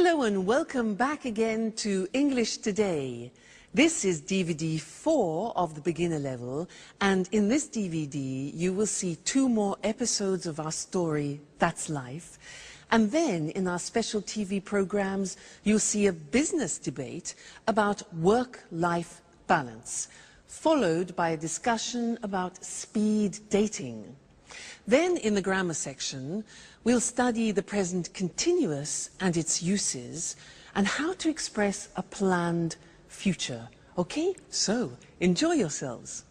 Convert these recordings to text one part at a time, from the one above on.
Hello and welcome back again to English Today. This is DVD 4 of the beginner level, and in this DVD you will see 2 more episodes of our story, That's Life. And then in our special TV programs you'll see a business debate about work-life balance, followed by a discussion about speed dating. Then in the grammar section we'll study the present continuous and its uses and how to express a planned future. Okay, so enjoy yourselves.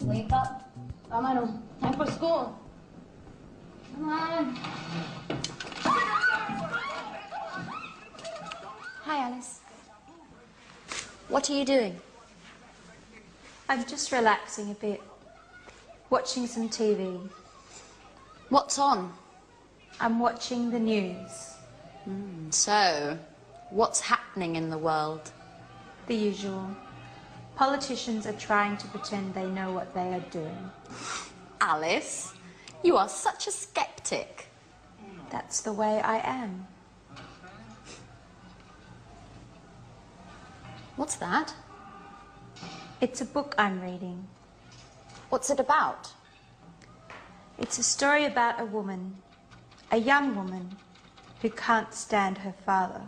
Wake up. Vámonos. Time for school. Come on. Hi, Alice. What are you doing? I'm just relaxing a bit, watching some TV. What's on? I'm watching the news. So, what's happening in the world? The usual. Politicians are trying to pretend they know what they are doing. Alice, you are such a skeptic. That's the way I am. What's that? It's a book I'm reading. What's it about? It's a story about a woman, a young woman, who can't stand her father.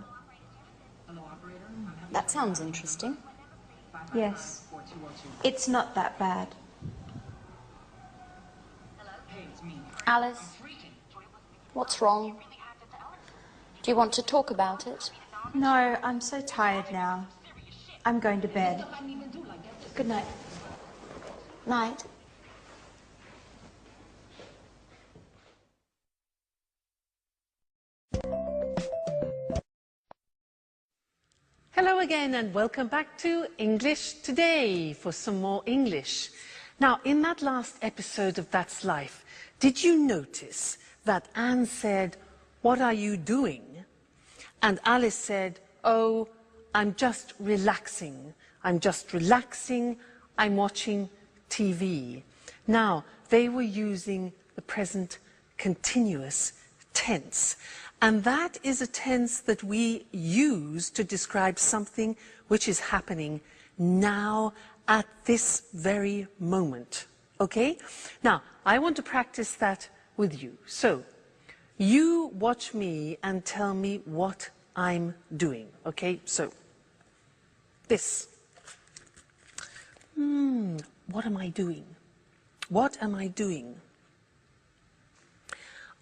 That sounds interesting. Yes, it's not that bad. Alice, what's wrong? Do you want to talk about it? No, I'm so tired now. I'm going to bed. Good night. Night. Hello again and welcome back to English Today for some more English. Now, in that last episode of That's Life, did you notice that Anne said, "What are you doing?" And Alice said, "Oh, I'm just relaxing. I'm just relaxing. I'm watching TV." Now, they were using the present continuous tense. And that is a tense that we use to describe something which is happening now at this very moment. Okay? Now, I want to practice that with you. So, you watch me and tell me what I'm doing. Okay? So, this. What am I doing? What am I doing?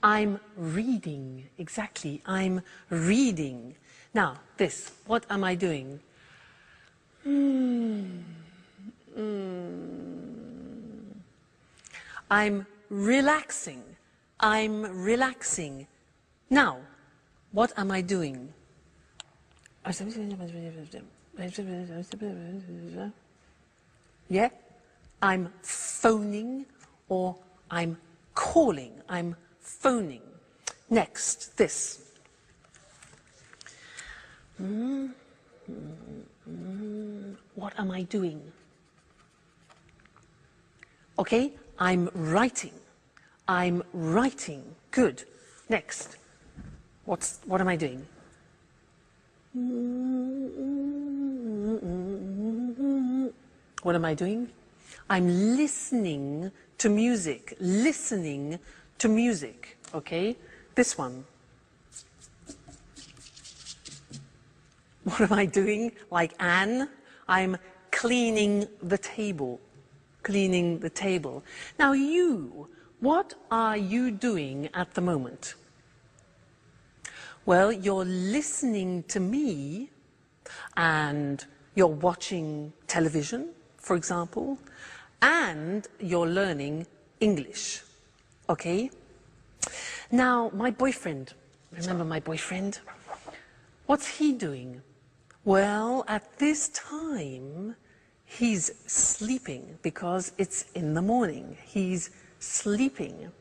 I'm reading. Exactly. I'm reading. Now, this. What am I doing? I'm relaxing. I'm relaxing. Now, what am I doing? Yeah? I'm phoning or I'm calling. I'm phoning. Next, this. What am I doing? Okay, I'm writing. I'm writing. Good. Next. What am I doing? What am I doing? I'm listening to music. Listening to music. Okay? This one. What am I doing? Like Anne? I'm cleaning the table. Cleaning the table. Now you, what are you doing at the moment? Well, you're listening to me and you're watching television, for example, and you're learning English. Okay? Now, my boyfriend, remember my boyfriend? What's he doing? Well, at this time, he's sleeping because it's in the morning. He's sleeping.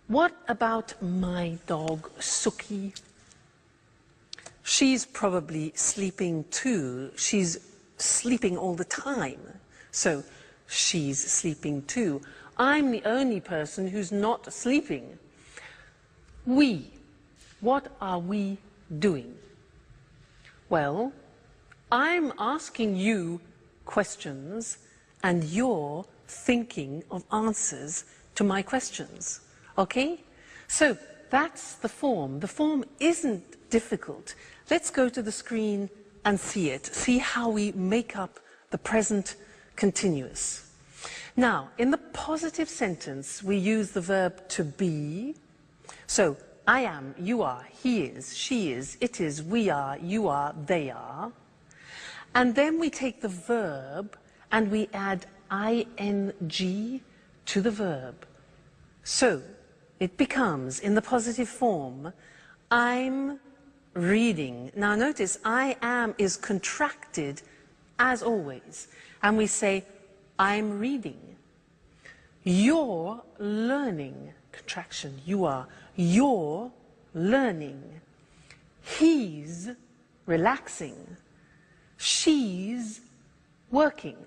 What about my dog, Suki? She's probably sleeping too. She's sleeping all the time. So she's sleeping too. I'm the only person who's not sleeping. We. What are we doing? Well, I'm asking you questions and you're thinking of answers to my questions. Okay? So that's the form. The form isn't difficult. Let's go to the screen and see it. See how we make up the present continuous. Now, in the positive sentence, we use the verb to be. So, I am, you are, he is, she is, it is, we are, you are, they are. And then we take the verb and we add ing to the verb. So, it becomes, in the positive form, I'm reading. Now notice, I am is contracted as always. And we say, I'm reading. You're learning. Contraction, you are. You're learning. He's relaxing. She's working.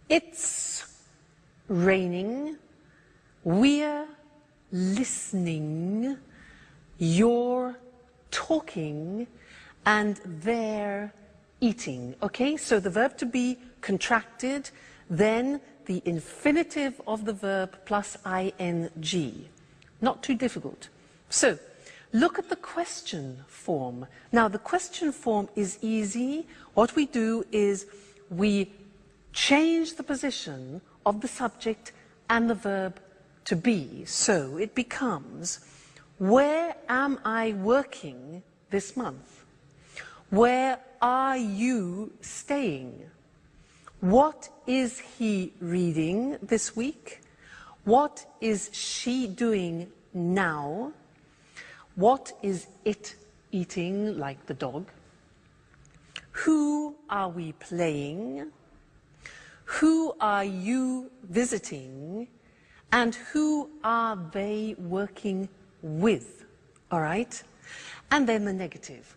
It's raining. We're listening. You're talking. And they're eating. Okay, so the verb to be contracted, then the infinitive of the verb plus ing. Not too difficult. So, look at the question form. Now, the question form is easy. What we do is we change the position of the subject and the verb to be. So, it becomes, where am I working this month? Where are you staying? What is he reading this week? What is she doing now? What is it eating, like the dog? Who are we playing? Who are you visiting? And who are they working with? All right? And then the negative.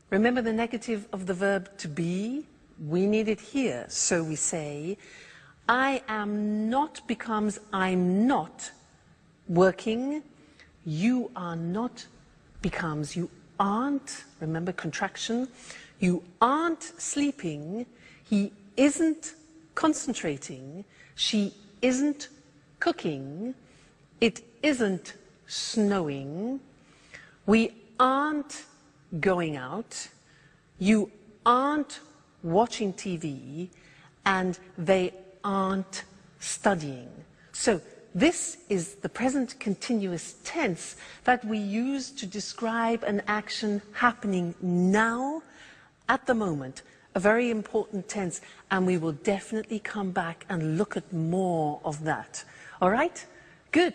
Remember the negative of the verb to be? We need it here. So we say, I am not becomes I'm not working. You are not becomes you aren't. Remember contraction. You aren't sleeping. He isn't concentrating. She isn't cooking. It isn't snowing. We aren't going out. You aren't watching TV. And they aren't studying. So this is the present continuous tense that we use to describe an action happening now, at the moment. A very important tense, and we will definitely come back and look at more of that. All right? Good.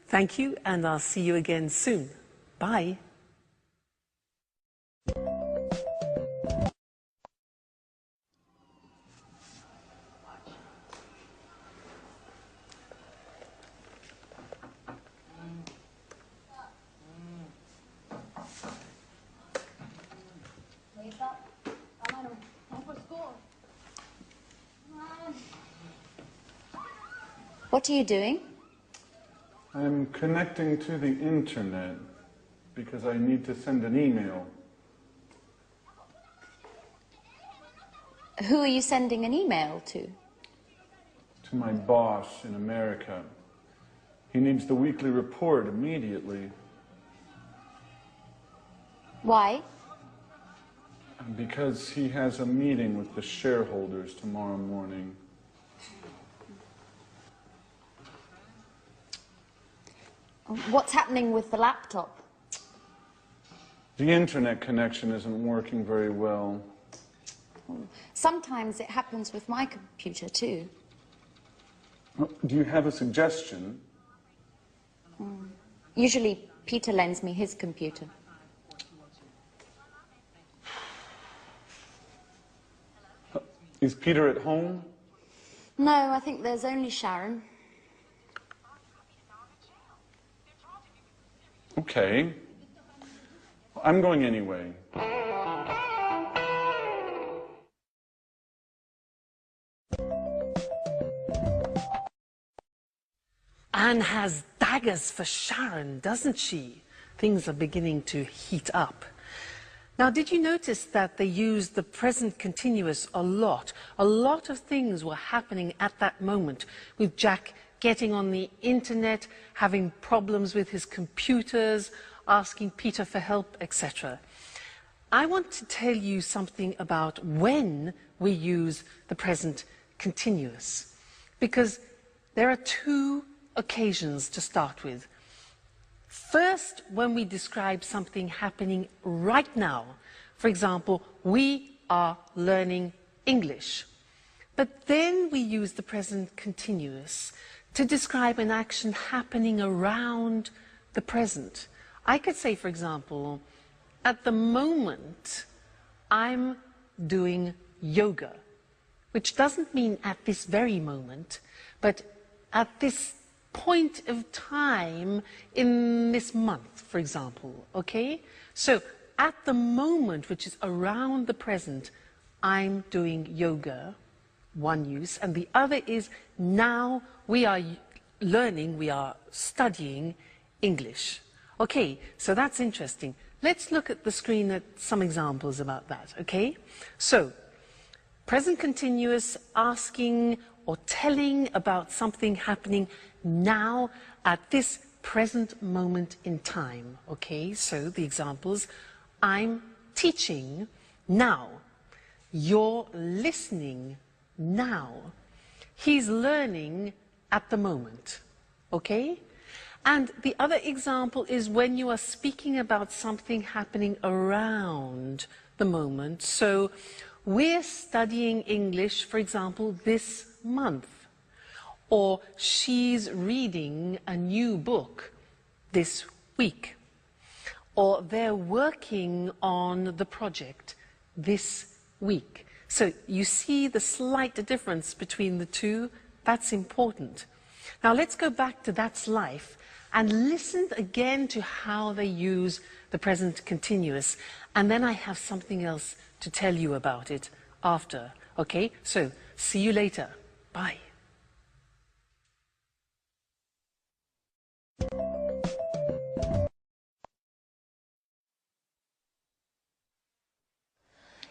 Thank you, and I'll see you again soon. Bye. Wake up. Come on, time for school. Come on. What are you doing? I'm connecting to the internet because I need to send an email. Who are you sending an email to? To my boss in America. He needs the weekly report immediately. Why? Because he has a meeting with the shareholders tomorrow morning. What's happening with the laptop? The internet connection isn't working very well. Sometimes it happens with my computer too. Do you have a suggestion? Usually Peter lends me his computer. Is Peter at home? No, I think there's only Sharon. Okay. I'm going anyway. Anne has daggers for Sharon, doesn't she? Things are beginning to heat up. Now, did you notice that they used the present continuous a lot? A lot of things were happening at that moment, with Jack getting on the internet, having problems with his computers, asking Peter for help, etc. I want to tell you something about when we use the present continuous, because there are two occasions to start with. First, when we describe something happening right now. For example, we are learning English. But then we use the present continuous to describe an action happening around the present. I could say, for example, at the moment, I'm doing yoga, which doesn't mean at this very moment, but at this point of time in this month, for example, okay? So, at the moment, which is around the present, I'm doing yoga, one use, and the other is now we are learning, we are studying English. Okay, so that's interesting. Let's look at the screen at some examples about that, okay? So, present continuous, asking or telling about something happening now at this present moment in time, okay? So the examples, I'm teaching now. You're listening now. He's learning at the moment, okay? And the other example is when you are speaking about something happening around the moment. So we're studying English, for example, this month. Or she's reading a new book this week. Or they're working on the project this week. So you see the slight difference between the two? That's important. Now let's go back to That's Life and listen again to how they use the present continuous. And then I have something else to tell you about it after. Okay? So, see you later. Bye.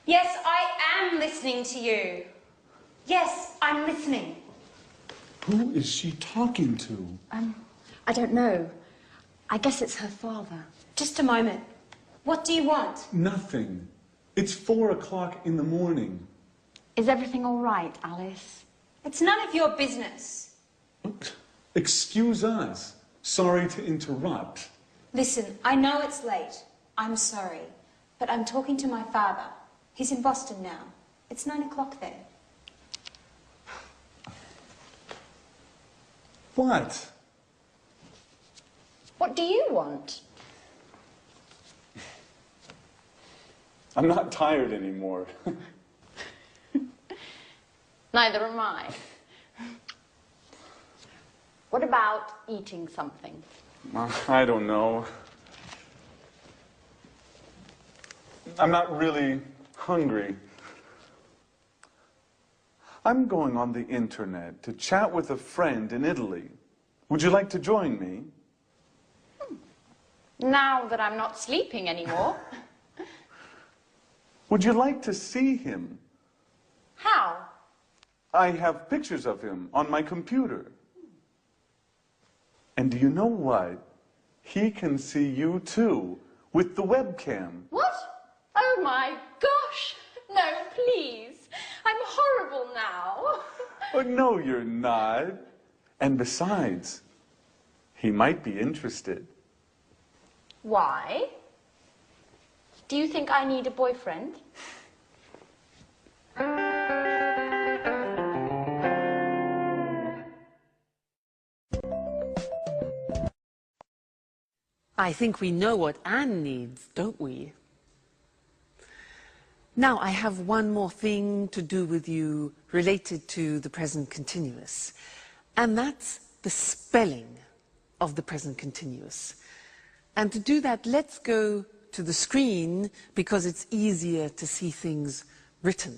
Yes, I am listening to you. Yes, I'm listening. Who is she talking to? I don't know. I guess it's her father. Just a moment. What do you want? Nothing. It's 4 o'clock in the morning. Is everything all right, Alice? It's none of your business. Excuse us. Sorry to interrupt. Listen, I know it's late. I'm sorry. But I'm talking to my father. He's in Boston now. It's 9 o'clock there. What? What do you want? I'm not tired anymore. Neither am I. What about eating something? I don't know. I'm not really hungry. I'm going on the internet to chat with a friend in Italy. Would you like to join me? Now that I'm not sleeping anymore. Would you like to see him? How? I have pictures of him on my computer. And do you know what? He can see you too, with the webcam. What? Oh my gosh! No, please. I'm horrible now. Oh, no, you're not. And besides, he might be interested. Why? Do you think I need a boyfriend? I think we know what Anne needs, don't we? Now, I have one more thing to do with you related to the present continuous, and that's the spelling of the present continuous. And to do that, let's go to the screen because it's easier to see things written.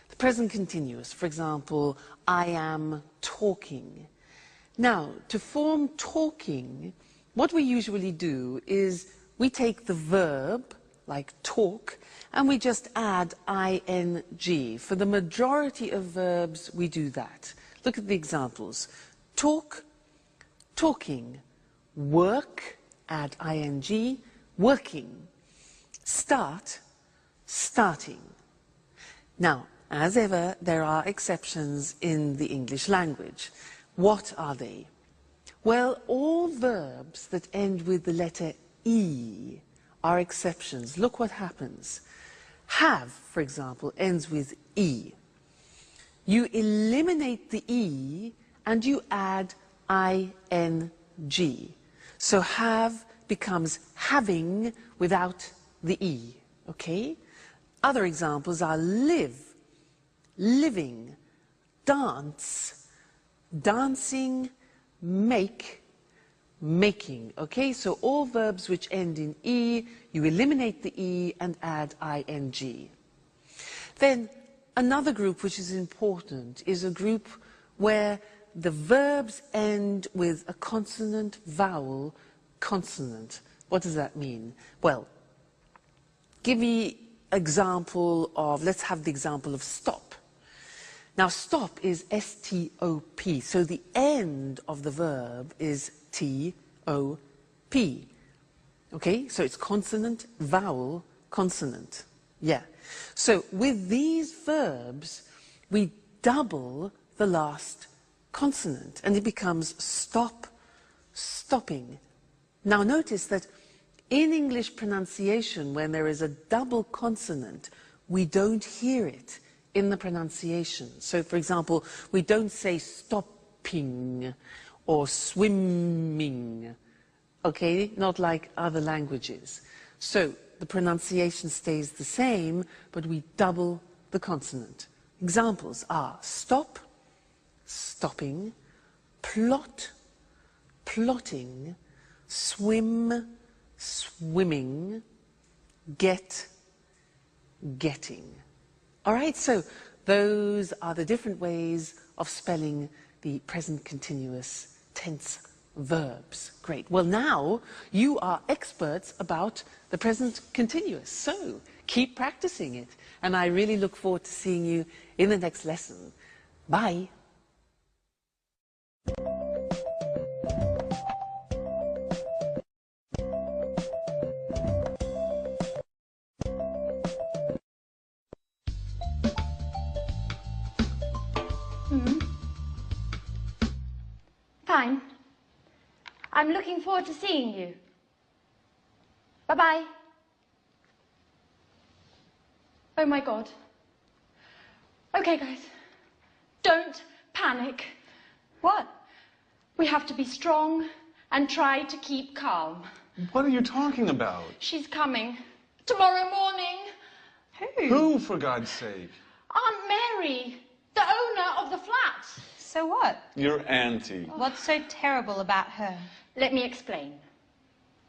The present continuous, for example, I am talking. Now, to form talking, what we usually do is we take the verb, like talk, and we just add ing. For the majority of verbs, we do that. Look at the examples. Talk, talking. Work, add ing. Working. Start, starting. Now, as ever, there are exceptions in the English language. What are they? Well, all verbs that end with the letter E are exceptions. Look what happens. Have, for example, ends with E. You eliminate the E and you add ing. So have becomes having without the E, okay? Other examples are live, living, dance, dancing, make, making, okay? So all verbs which end in E, you eliminate the E and add ing. Then another group which is important is a group where the verbs end with a consonant, vowel, consonant. What does that mean? Well, give me example of, let's have the example of stop. Now stop is S-T-O-P, so the end of the verb is T-O-P. Okay, so it's consonant, vowel, consonant. Yeah. So with these verbs, we double the last consonant and it becomes stop, stopping. Now notice that in English pronunciation, when there is a double consonant, we don't hear it in the pronunciation. So for example, we don't say stopping or swimming, okay, not like other languages. So the pronunciation stays the same, but we double the consonant. Examples are stop, stopping, plot, plotting, swim, swimming, get, getting. All right, so those are the different ways of spelling the present continuous tense verbs. Great. Well, now you are experts about the present continuous, so keep practicing it. And I really look forward to seeing you in the next lesson. Bye. Fine. I'm looking forward to seeing you. Bye-bye. Oh my God. Okay, guys. Don't panic. What? We have to be strong and try to keep calm. What are you talking about? She's coming. Tomorrow morning. Who, for God's sake? Aunt Mary, the owner of the flat. So what? Your auntie. What's so terrible about her? Let me explain.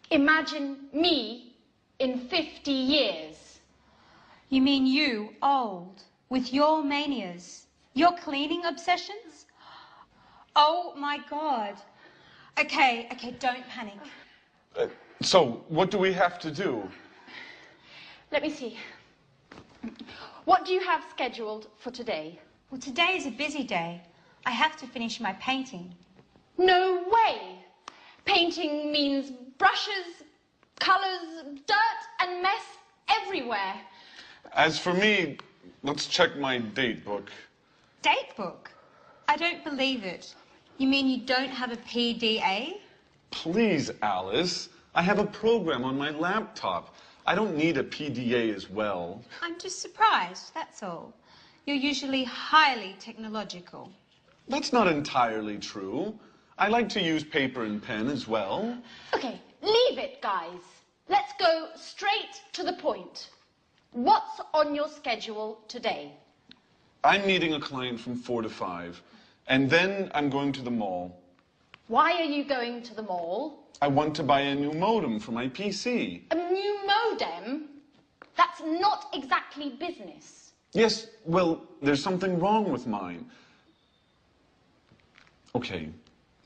Imagine me in 50 years. You mean you, old, with your manias, your cleaning obsessions? Oh my God. Okay, don't panic. So, what do we have to do? Let me see. What do you have scheduled for today? Well, today is a busy day. I have to finish my painting. No way! Painting means brushes, colours, dirt and mess everywhere. As for me, let's check my date book. Date book? I don't believe it. You mean you don't have a PDA? Please, Alice. I have a program on my laptop. I don't need a PDA as well. I'm just surprised, that's all. You're usually highly technological. That's not entirely true. I like to use paper and pen as well. Okay, leave it, guys. Let's go straight to the point. What's on your schedule today? I'm meeting a client from 4 to 5, and then I'm going to the mall. Why are you going to the mall? I want to buy a new modem for my PC. A new modem? That's not exactly business. Yes, well, there's something wrong with mine. Okay,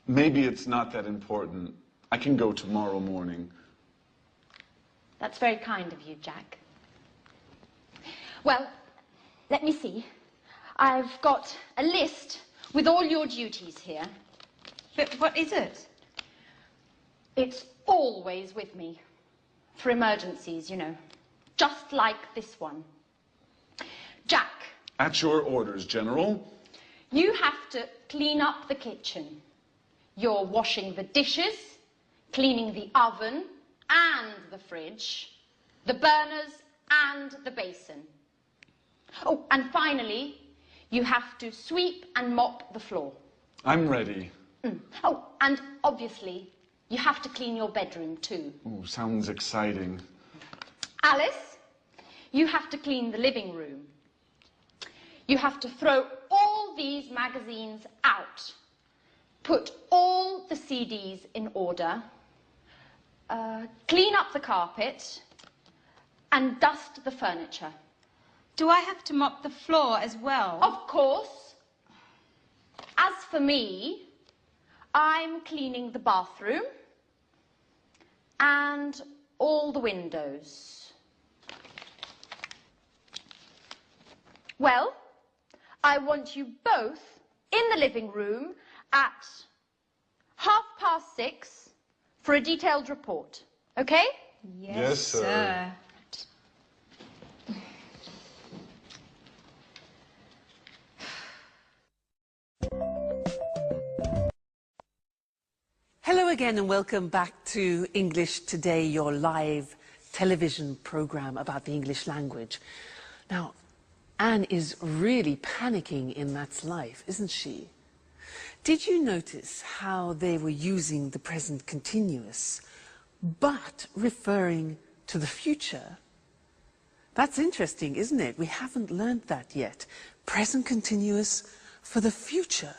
maybe it's not that important. I can go tomorrow morning. That's very kind of you, Jack. Well, let me see. I've got a list with all your duties here. But what is it? It's always with me. For emergencies, you know. Just like this one. Jack. At your orders, General. You have to clean up the kitchen. You're washing the dishes, cleaning the oven and the fridge, the burners and the basin. Oh, and finally, you have to sweep and mop the floor. I'm ready. Oh, and obviously, you have to clean your bedroom too. Ooh, sounds exciting. Alice, you have to clean the living room. You have to throw all these magazines out. Put all the CDs in order. Clean up the carpet. And dust the furniture. Do I have to mop the floor as well? Of course. As for me, I'm cleaning the bathroom and all the windows. Well, I want you both in the living room at 6:30 for a detailed report. Okay? Yes, sir. Hello again and welcome back to English Today, your live television program about the English language. Now, Anne is really panicking in That's Life, isn't she? Did you notice how they were using the present continuous, but referring to the future? That's interesting, isn't it? We haven't learned that yet. Present continuous for the future.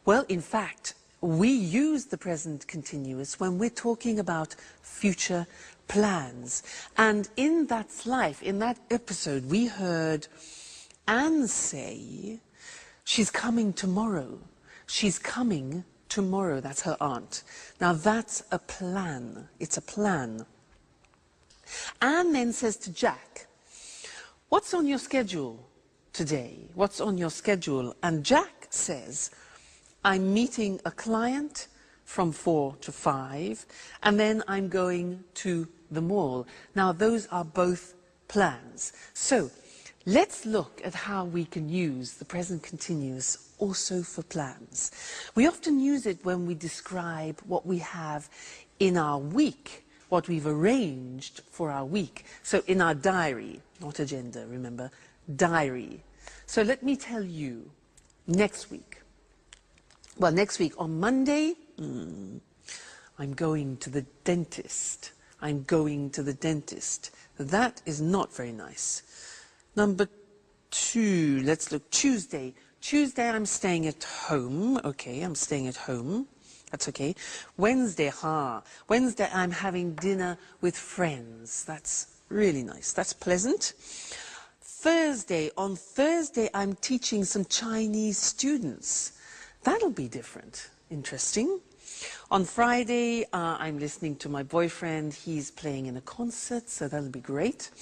Well, in fact, we use the present continuous when we're talking about future plans. And in That's Life, in that episode, we heard Anne say, she's coming tomorrow. She's coming tomorrow. That's her aunt. Now that's a plan. It's a plan. Anne then says to Jack, what's on your schedule today? What's on your schedule? And Jack says, I'm meeting a client from 4 to 5, and then I'm going to the mall. Now, those are both plans. So, let's look at how we can use the present continuous also for plans. We often use it when we describe what we have in our week, what we've arranged for our week. So, in our diary, not agenda, remember, diary. So, let me tell you, next week. Well, next week on Monday, I'm going to the dentist. I'm going to the dentist. That is not very nice. Number 2, let's look. Tuesday. Tuesday, I'm staying at home. Okay, I'm staying at home. That's okay. Wednesday, Wednesday, I'm having dinner with friends. That's really nice. That's pleasant. Thursday. On Thursday, I'm teaching some Chinese students. That'll be different. Interesting. On Friday, I'm listening to my boyfriend. He's playing in a concert, so that'll be great.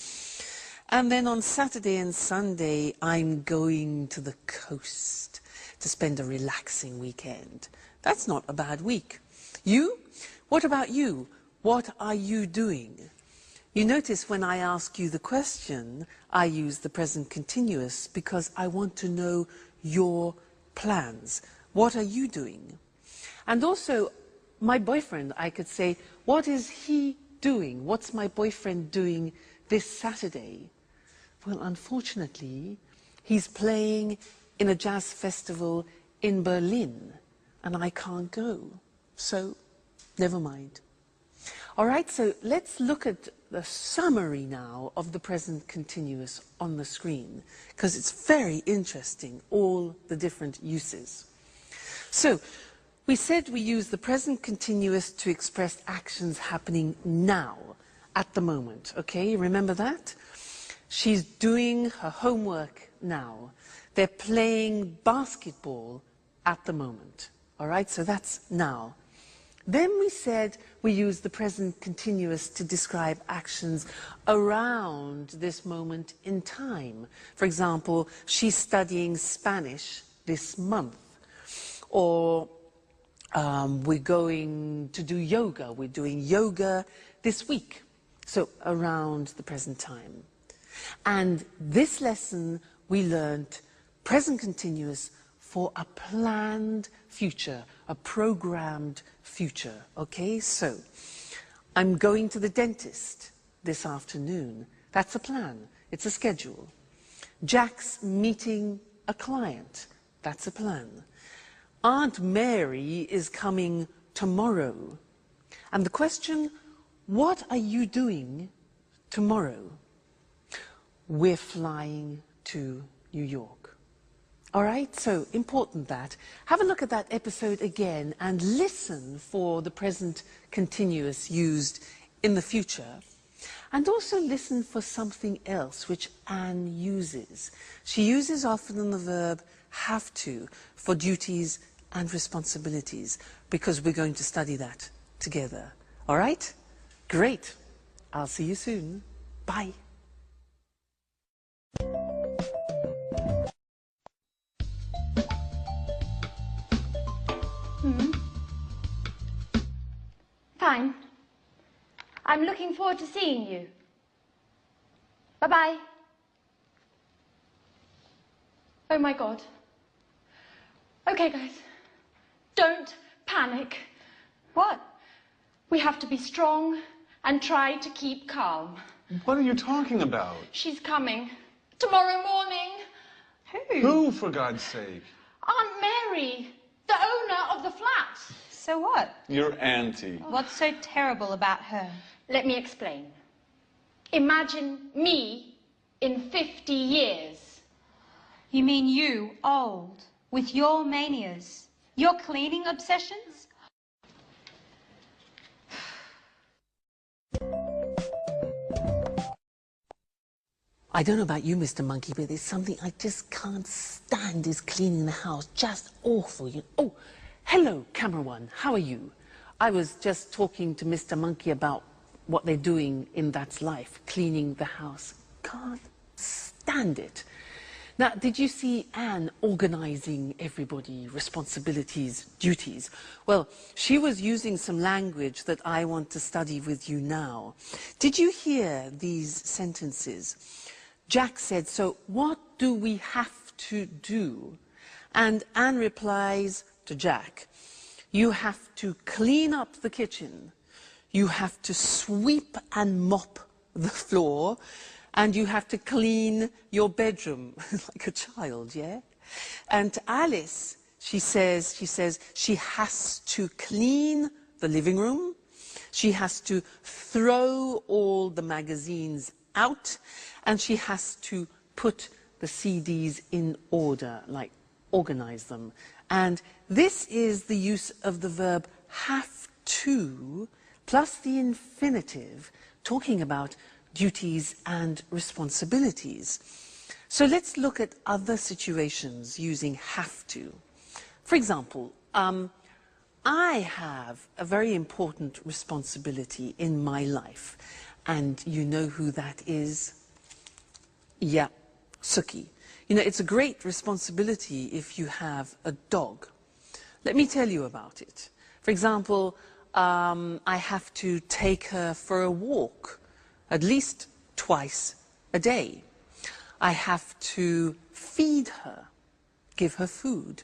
And then on Saturday and Sunday, I'm going to the coast to spend a relaxing weekend. That's not a bad week. You? What about you? What are you doing? You notice when I ask you the question, I use the present continuous because I want to know your plans. What are you doing? And also, my boyfriend, I could say, what is he doing? What's my boyfriend doing this Saturday? Well, unfortunately, he's playing in a jazz festival in Berlin, and I can't go. So, never mind. All right, so let's look at the summary now of the present continuous on the screen, because it's very interesting, all the different uses. So, We said we use the present continuous to express actions happening now, at the moment, okay? Remember that? She's doing her homework now. They're playing basketball at the moment, all right? So that's now. Then we said we use the present continuous to describe actions around this moment in time. For example, she's studying Spanish this month. Or we're going to do yoga. We're doing yoga this week. So around the present time. And this lesson we learned present continuous for a planned future, a programmed future. Okay, so I'm going to the dentist this afternoon. That's a plan. It's a schedule. Jack's meeting a client. That's a plan. Aunt Mary is coming tomorrow. And the question, what are you doing tomorrow? We're flying to New York. All right, so important that. Have a look at that episode again and listen for the present continuous used in the future. And also listen for something else which Anne uses. She uses often the verb have to for duties and responsibilities, because we're going to study that together. All right? Great. I'll see you soon. Bye. Fine. I'm looking forward to seeing you. Bye-bye. Oh my God. Okay, guys. Don't panic. What? We have to be strong and try to keep calm. What are you talking about? She's coming. Tomorrow morning. Who, for God's sake? Aunt Mary, the owner of the flat. So what? Your auntie. What's so terrible about her? Let me explain. Imagine me in 50 years. You mean you, old, with your manias, your cleaning obsessions? I don't know about you, Mr. Monkey, but there's something I just can't stand is cleaning the house. Just awful. Oh, hello, camera one. How are you? I was just talking to Mr. Monkey about what they're doing in That's Life, cleaning the house. Can't stand it. Now, did you see Anne organizing everybody, responsibilities, duties? Well, she was using some language that I want to study with you now. Did you hear these sentences? Jack said, so what do we have to do? And Anne replies to Jack, you have to clean up the kitchen, you have to sweep and mop the floor, and you have to clean your bedroom like a child, yeah? And to Alice, she says she has to clean the living room, she has to throw all the magazines out, and she has to put the CDs in order, like organize them. And this is the use of the verb have to plus the infinitive, talking about duties and responsibilities. So let's look at other situations using have to. For example, I have a very important responsibility in my life, and you know who that is? Yeah, Suki. You know, it's a great responsibility if you have a dog. Let me tell you about it. For example, I have to take her for a walk at least twice a day. I have to feed her, give her food.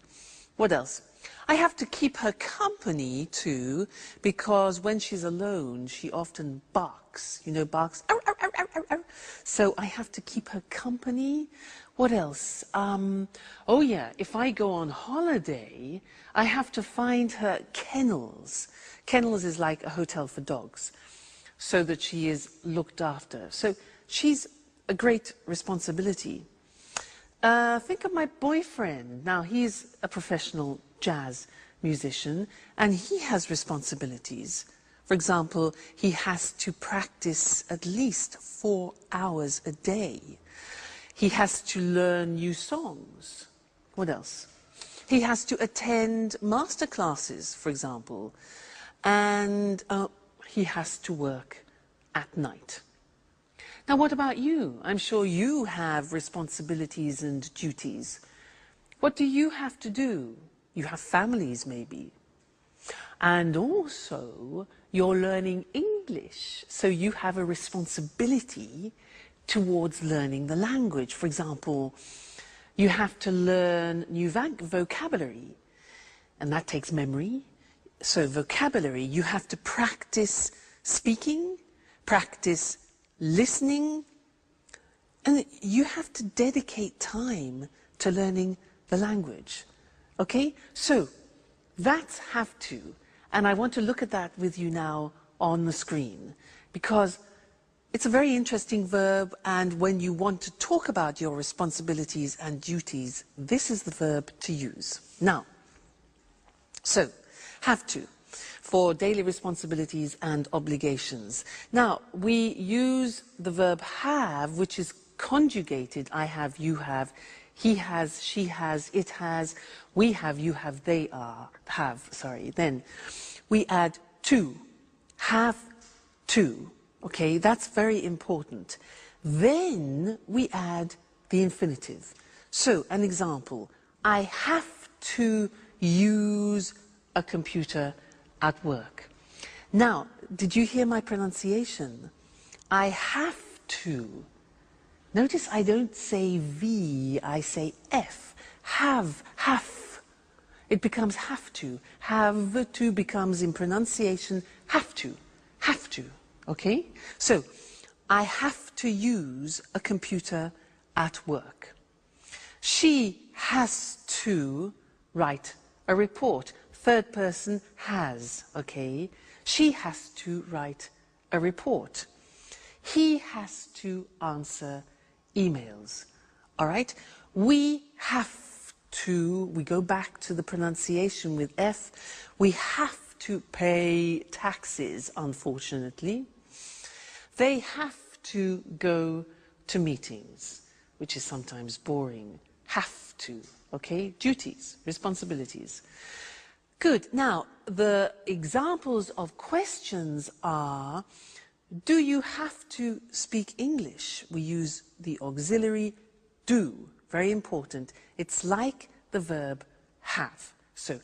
What else? I have to keep her company too, because when she's alone, she often barks. You know, barks. Arr, arr, arr, arr, arr. So I have to keep her company. What else? Oh yeah, if I go on holiday, I have to find her kennels. Kennels is like a hotel for dogs, so that she is looked after. So she's a great responsibility. Think of my boyfriend. Now, he's a professional jazz musician and he has responsibilities. For example, he has to practice at least 4 hours a day. He has to learn new songs. What else? He has to attend master classes, for example, and he has to work at night. Now, what about you? I'm sure you have responsibilities and duties. What do you have to do? You have families, maybe. And also, you're learning English, so you have a responsibility towards learning the language. For example, you have to learn new vocabulary, and that takes memory. So vocabulary, you have to practice speaking, practice listening, and you have to dedicate time to learning the language. Okay? So that's have to, and I want to look at that with you now on the screen, because it's a very interesting verb, and when you want to talk about your responsibilities and duties, this is the verb to use. Now, so, have to, for daily responsibilities and obligations. Now, we use the verb have, which is conjugated. I have, you have, he has, she has, it has, we have, you have, they have. Then we add to, have to. Okay, that's very important. Then we add the infinitive. So, an example, I have to use a computer at work. Now, did you hear my pronunciation? I have to. Notice I don't say V, I say F. Have. It becomes have to. Have to becomes in pronunciation have to. Okay? So, I have to use a computer at work. She has to write a report. Third person has, okay? She has to write a report. He has to answer emails. All right? We have to, we go back to the pronunciation with F, we have to pay taxes, unfortunately. They have to go to meetings, which is sometimes boring. Have to, okay? Duties, responsibilities. Good. Now, the examples of questions are, do you have to speak English? We use the auxiliary do, very important. It's like the verb have. So,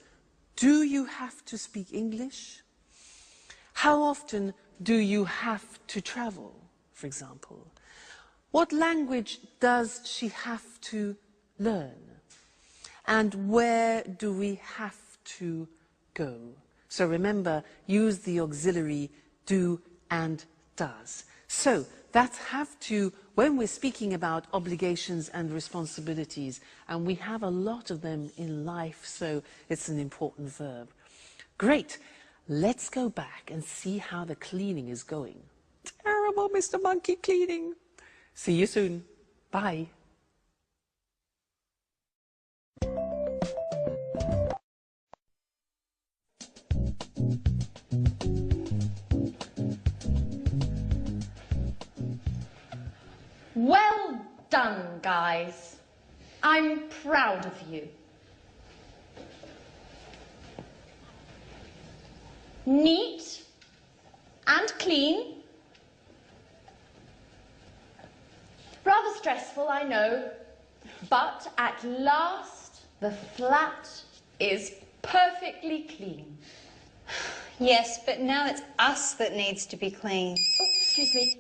do you have to speak English? How often do you have to travel, for example? What language does she have to learn? And where do we have to go? So remember, use the auxiliary do and does. So that's have to when we're speaking about obligations and responsibilities, and we have a lot of them in life, so it's an important verb. Great. Let's go back and see how the cleaning is going. Terrible, Mr. Monkey cleaning. See you soon. Bye. Well done, guys. I'm proud of you. Neat and clean. Rather stressful, I know, but at last the flat is perfectly clean. Yes, but now it's us that needs to be clean. Oh, excuse me.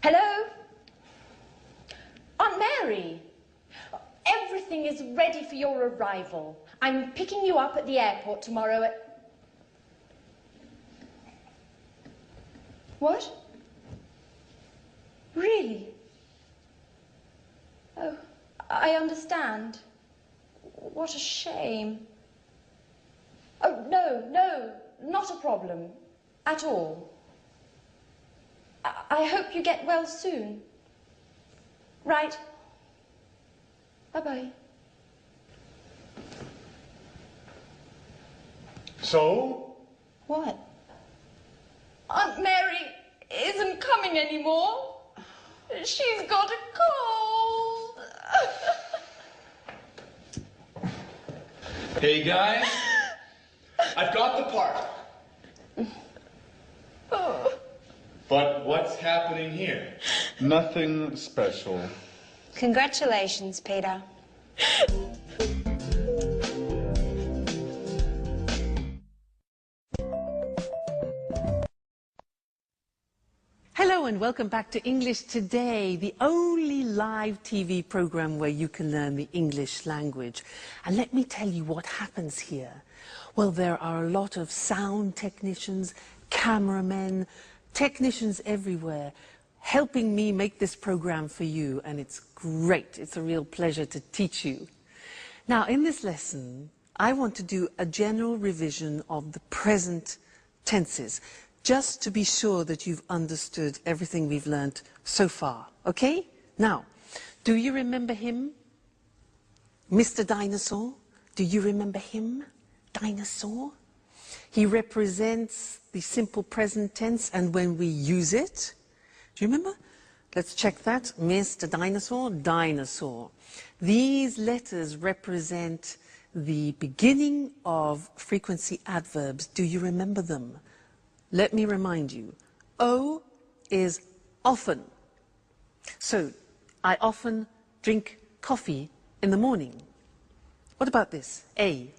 Hello? Aunt Mary. Everything is ready for your arrival. I'm picking you up at the airport tomorrow at... What? Really? Oh, I understand. What a shame. Oh, no, not a problem. At all. I hope you get well soon. Right. Bye-bye. So? What? Aunt Mary isn't coming anymore. She's got a cold. Hey guys, I've got the part. But what's happening here? Nothing special. Congratulations, Peter. Hello and welcome back to English Today, the only live TV program where you can learn the English language. And let me tell you what happens here. Well, there are a lot of sound technicians, cameramen, technicians everywhere helping me make this program for you, and it's great. It's a real pleasure to teach you. Now, in this lesson, I want to do a general revision of the present tenses, just to be sure that you've understood everything we've learnt so far, okay? Now, do you remember him? Mr. Dinosaur? Do you remember him? Dinosaur? He represents the simple present tense, and when we use it, do you remember? Let's check that. Mr. Dinosaur, dinosaur. These letters represent the beginning of frequency adverbs. Do you remember them? Let me remind you. O is often. So, I often drink coffee in the morning. What about this? A.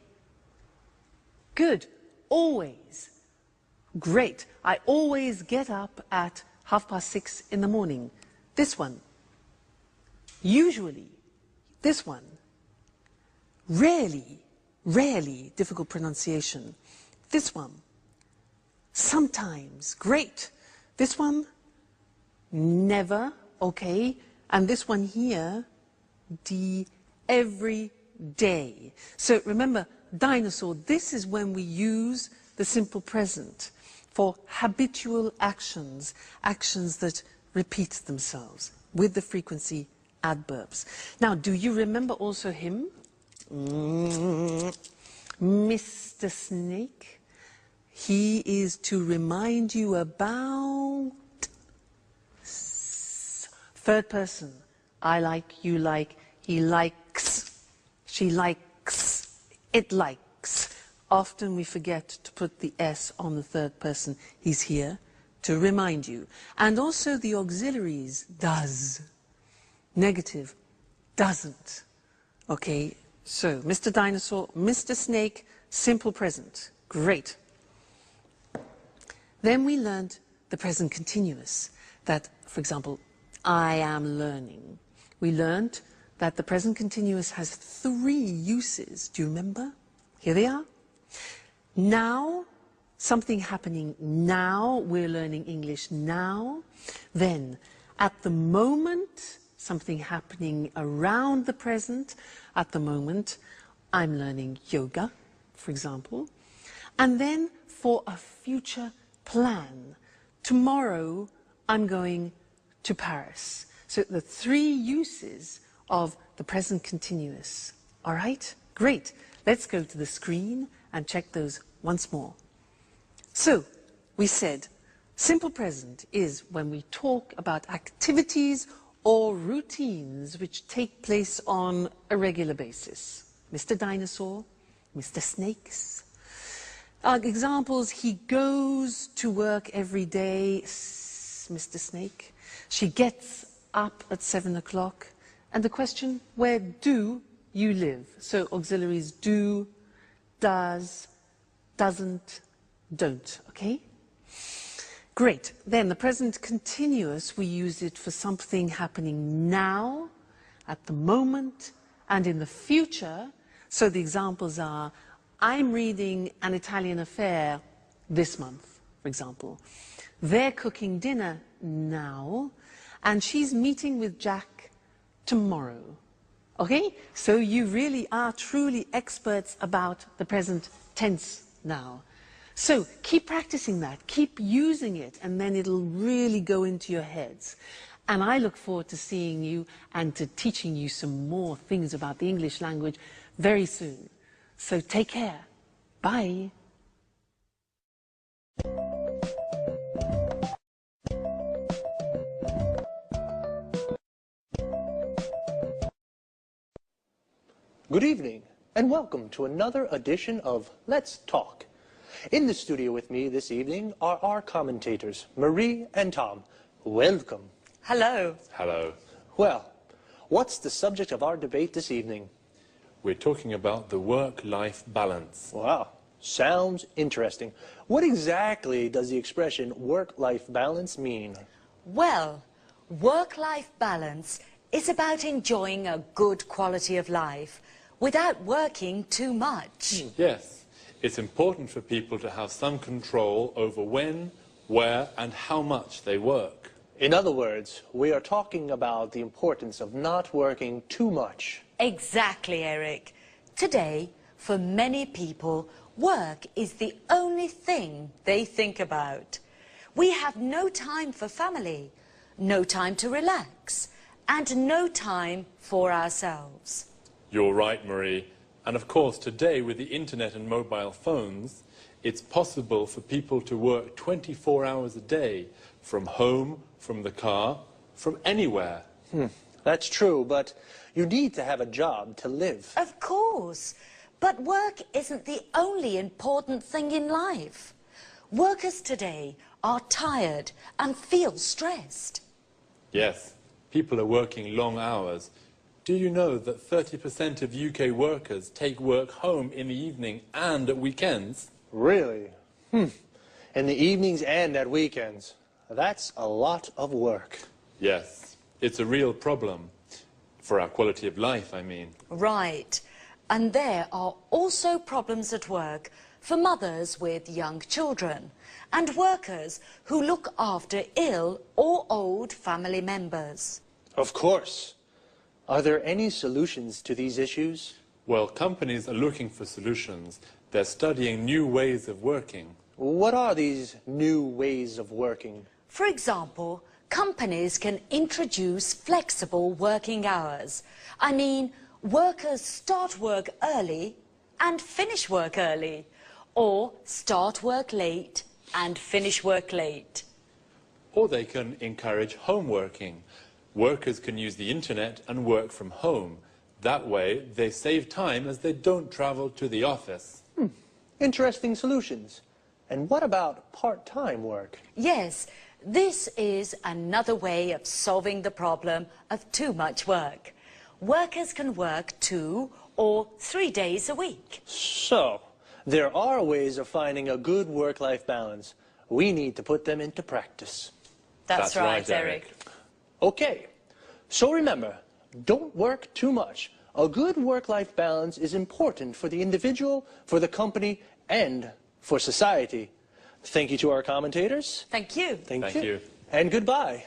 Good. Always. Great. I always get up at 6:30 in the morning. This one. Usually. This one. Rarely. Rarely. Difficult pronunciation. This one. Sometimes. Great. This one. Never. Okay. And this one here. Every day. So remember, dinosaur, this is when we use the simple present for habitual actions, actions that repeat themselves with the frequency adverbs. Now, do you remember also him? Mr. Snake. He is to remind you about third person. I like, you like, he likes, she likes, it likes. Often we forget to put the S on the third person. He's here to remind you. And also the auxiliaries, does. Negative, doesn't. Okay, so Mr. Dinosaur, Mr. Snake, simple present. Great. Then we learned the present continuous. That, for example, I am learning. We learned that the present continuous has 3 uses. Do you remember? Here they are. Now, something happening now, we're learning English now. Then, at the moment, something happening around the present. At the moment, I'm learning yoga, for example. And then, for a future plan, tomorrow, I'm going to Paris. So, the 3 uses of the present continuous. All right? Great. Let's go to the screen and check those once more. So, we said, simple present is when we talk about activities or routines which take place on a regular basis. Mr. Dinosaur, Mr. Snakes. Examples, he goes to work every day, Mr. Snake. She gets up at 7 o'clock. And the question, where do you live? So auxiliaries do, does, doesn't, don't, okay? Great. Then the present continuous, we use it for something happening now, at the moment, and in the future. So the examples are, I'm reading An Italian Affair this month, for example. They're cooking dinner now, and she's meeting with Jack tomorrow. Okay? So you really are truly experts about the present tense now. So keep practicing that, keep using it, and then it'll really go into your heads. And I look forward to seeing you and to teaching you some more things about the English language very soon. So take care. Bye. Good evening, and welcome to another edition of Let's Talk. In the studio with me this evening are our commentators, Marie and Tom. Welcome. Hello. Hello. Well, what's the subject of our debate this evening? We're talking about the work-life balance. Wow, sounds interesting. What exactly does the expression work-life balance mean? Well, work-life balance is about enjoying a good quality of life without working too much. Yes, it's important for people to have some control over when, where, and how much they work. In other words, we are talking about the importance of not working too much. Exactly, Eric. Today, for many people, work is the only thing they think about. We have no time for family, no time to relax, and no time for ourselves. You're right, Marie. And of course, today with the internet and mobile phones, it's possible for people to work 24 hours a day, from home, from the car, from anywhere. That's true, but you need to have a job to live. Of course, but work isn't the only important thing in life. Workers today are tired and feel stressed. Yes, people are working long hours. Do you know that 30% of UK workers take work home in the evening and at weekends? Really? In the evenings and at weekends. That's a lot of work. Yes, it's a real problem. For our quality of life, I mean. Right. And there are also problems at work for mothers with young children and workers who look after ill or old family members. Of course. Are there any solutions to these issues? Well, companies are looking for solutions. They're studying new ways of working. What are these new ways of working? For example, companies can introduce flexible working hours. I mean, workers start work early and finish work early, or start work late and finish work late. Or they can encourage home working. Workers can use the internet and work from home. That way, they save time as they don't travel to the office. Interesting solutions. And what about part-time work? Yes, this is another way of solving the problem of too much work. Workers can work 2 or 3 days a week. So, there are ways of finding a good work-life balance. We need to put them into practice. That's right, Eric. Okay, so remember, don't work too much. A good work-life balance is important for the individual, for the company, and for society. Thank you to our commentators. Thank you. Thank you. And goodbye.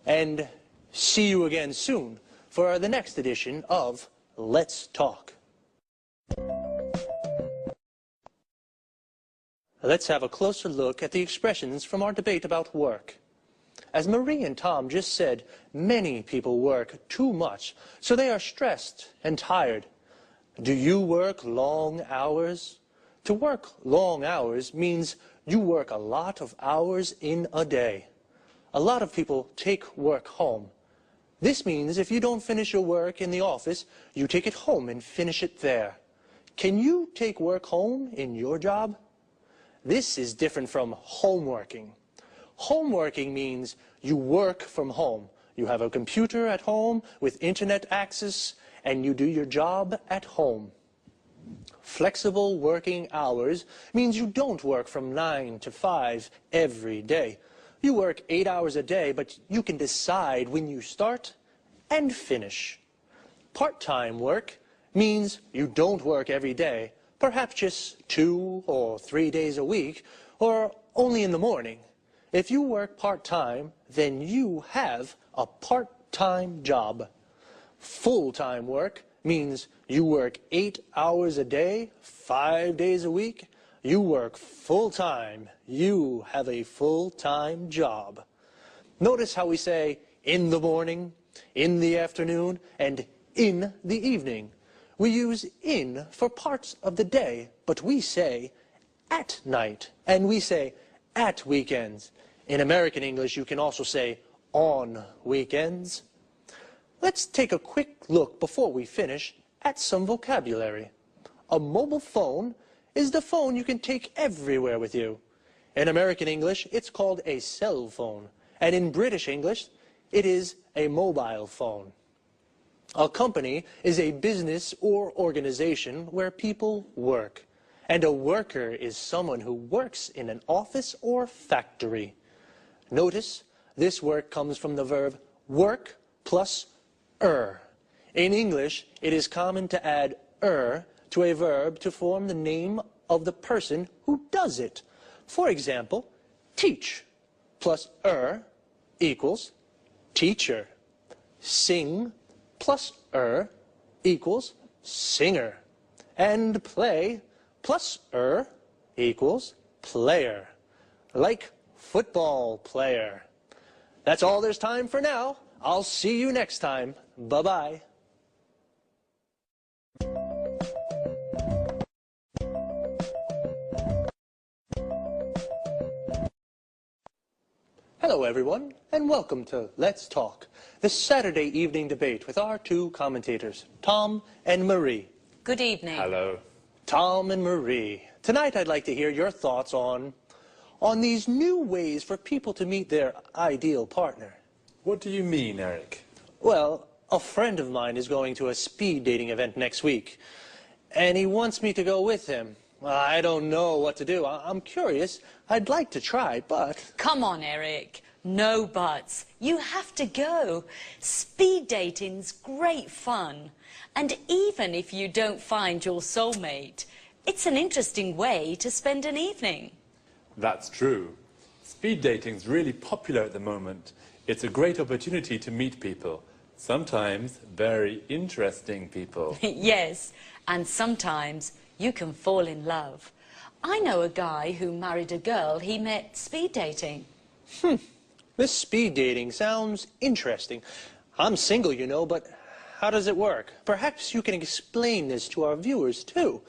And see you again soon for the next edition of Let's Talk. Let's have a closer look at the expressions from our debate about work. As Marie and Tom just said, many people work too much, so they are stressed and tired. Do you work long hours? To work long hours means you work a lot of hours in a day. A lot of people take work home. This means if you don't finish your work in the office, you take it home and finish it there. Can you take work home in your job? This is different from homeworking. Homeworking means you work from home. You have a computer at home with internet access, and you do your job at home. Flexible working hours means you don't work from 9 to 5 every day. You work 8 hours a day, but you can decide when you start and finish. Part-time work means you don't work every day, perhaps just 2 or 3 days a week, or only in the morning. If you work part-time, then you have a part-time job. Full-time work means you work 8 hours a day, 5 days a week. You work full-time. You have a full-time job. Notice how we say in the morning, in the afternoon, and in the evening. We use in for parts of the day, but we say at night, and we say at weekends. In American English, you can also say on weekends. Let's take a quick look before we finish at some vocabulary. A mobile phone is the phone you can take everywhere with you. In American English, it's called a cell phone, and in British English, it is a mobile phone. A company is a business or organization where people work, and a worker is someone who works in an office or factory. Notice this word comes from the verb work plus er. In English, it is common to add er to a verb to form the name of the person who does it. For example, teach plus er equals teacher. Sing plus er equals singer. And play plus er equals player. Like football player. That's all there's time for now. I'll see you next time. Bye-bye. Hello everyone, and welcome to Let's Talk, the Saturday evening debate with our two commentators, Tom and Marie. Good evening. Hello. Tom and Marie, tonight I'd like to hear your thoughts on these new ways for people to meet their ideal partner. What do you mean, Eric? Well, a friend of mine is going to a speed dating event next week, and he wants me to go with him. I don't know what to do. I'm curious. I'd like to try, but... Come on, Eric. No buts. You have to go. Speed dating's great fun. And even if you don't find your soulmate, it's an interesting way to spend an evening. That's true. Speed dating's really popular at the moment. It's a great opportunity to meet people. Sometimes very interesting people. Yes, and sometimes you can fall in love. I know a guy who married a girl he met speed dating. This speed dating sounds interesting. I'm single, you know, but how does it work? Perhaps you can explain this to our viewers, too.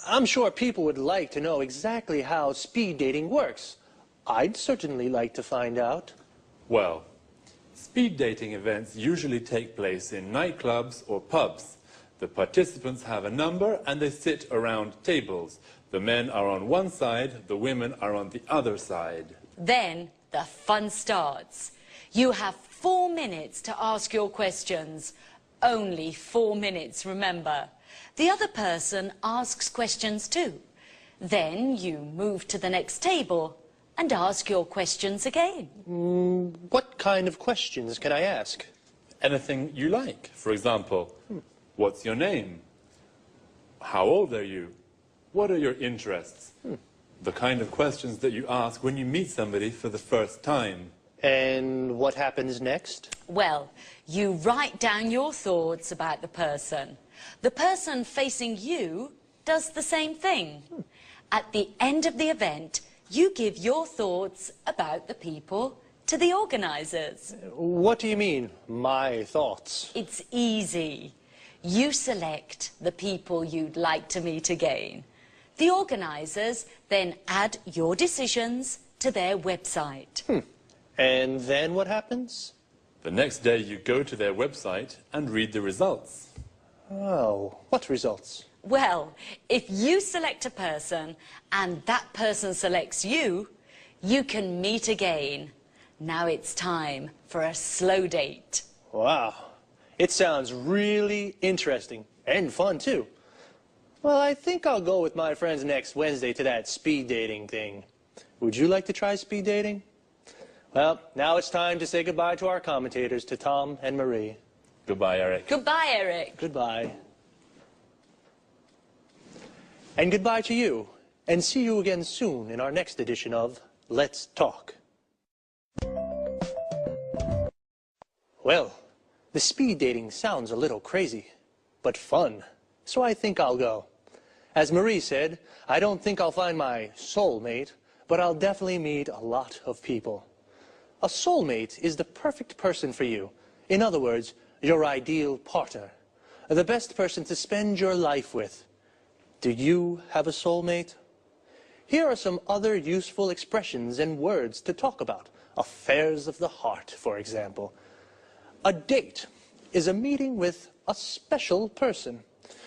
I'm sure people would like to know exactly how speed dating works. I'd certainly like to find out. Well, speed dating events usually take place in nightclubs or pubs. The participants have a number and they sit around tables. The men are on one side, the women are on the other side. Then the fun starts. You have 4 minutes to ask your questions. Only 4 minutes, remember. The other person asks questions too. Then you move to the next table and ask your questions again. What kind of questions can I ask? Anything you like. For example, what's your name? How old are you? What are your interests? The kind of questions that you ask when you meet somebody for the first time. And what happens next? Well, you write down your thoughts about the person. The person facing you does the same thing. At the end of the event, you give your thoughts about the people to the organisers. What do you mean, my thoughts? It's easy. You select the people you'd like to meet again. The organisers then add your decisions to their website. And then what happens? The next day you go to their website and read the results. Oh, what results? Well, if you select a person and that person selects you, you can meet again. Now it's time for a slow date. Wow, it sounds really interesting and fun too. Well, I think I'll go with my friends next Wednesday to that speed dating thing. Would you like to try speed dating? Well, now it's time to say goodbye to our commentators, to Tom and Marie. Goodbye, Eric. Goodbye, Eric. Goodbye. And goodbye to you. And see you again soon in our next edition of Let's Talk. Well, the speed dating sounds a little crazy, but fun. So I think I'll go. As Marie said, I don't think I'll find my soulmate, but I'll definitely meet a lot of people. A soulmate is the perfect person for you. In other words, your ideal partner. The best person to spend your life with. Do you have a soulmate? here are some other useful expressions and words to talk about. Affairs of the heart, for example. A date is a meeting with a special person.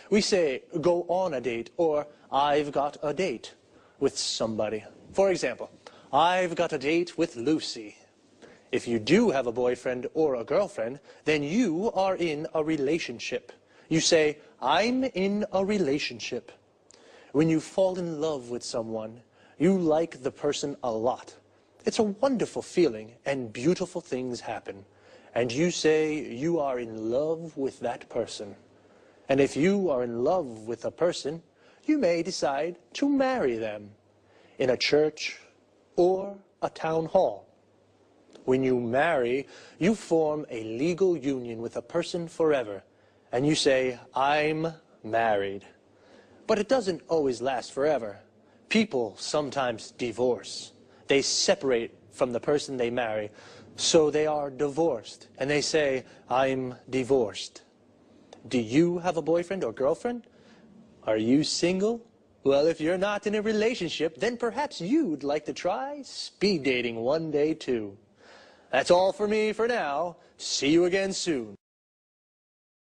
We say, go on a date, or I've got a date with somebody. For example, I've got a date with Lucy. If you do have a boyfriend or a girlfriend, then you are in a relationship. You say, I'm in a relationship. When you fall in love with someone, you like the person a lot. It's a wonderful feeling, and beautiful things happen. And you say you are in love with that person. And if you are in love with a person, you may decide to marry them in a church or a town hall. When you marry, you form a legal union with a person forever, and you say, I'm married. But it doesn't always last forever. People sometimes divorce. They separate from the person they marry, so they are divorced, and they say, I'm divorced. Do you have a boyfriend or girlfriend? Are you single? Well, if you're not in a relationship, then perhaps you'd like to try speed dating one day too. That's all for me for now. See you again soon.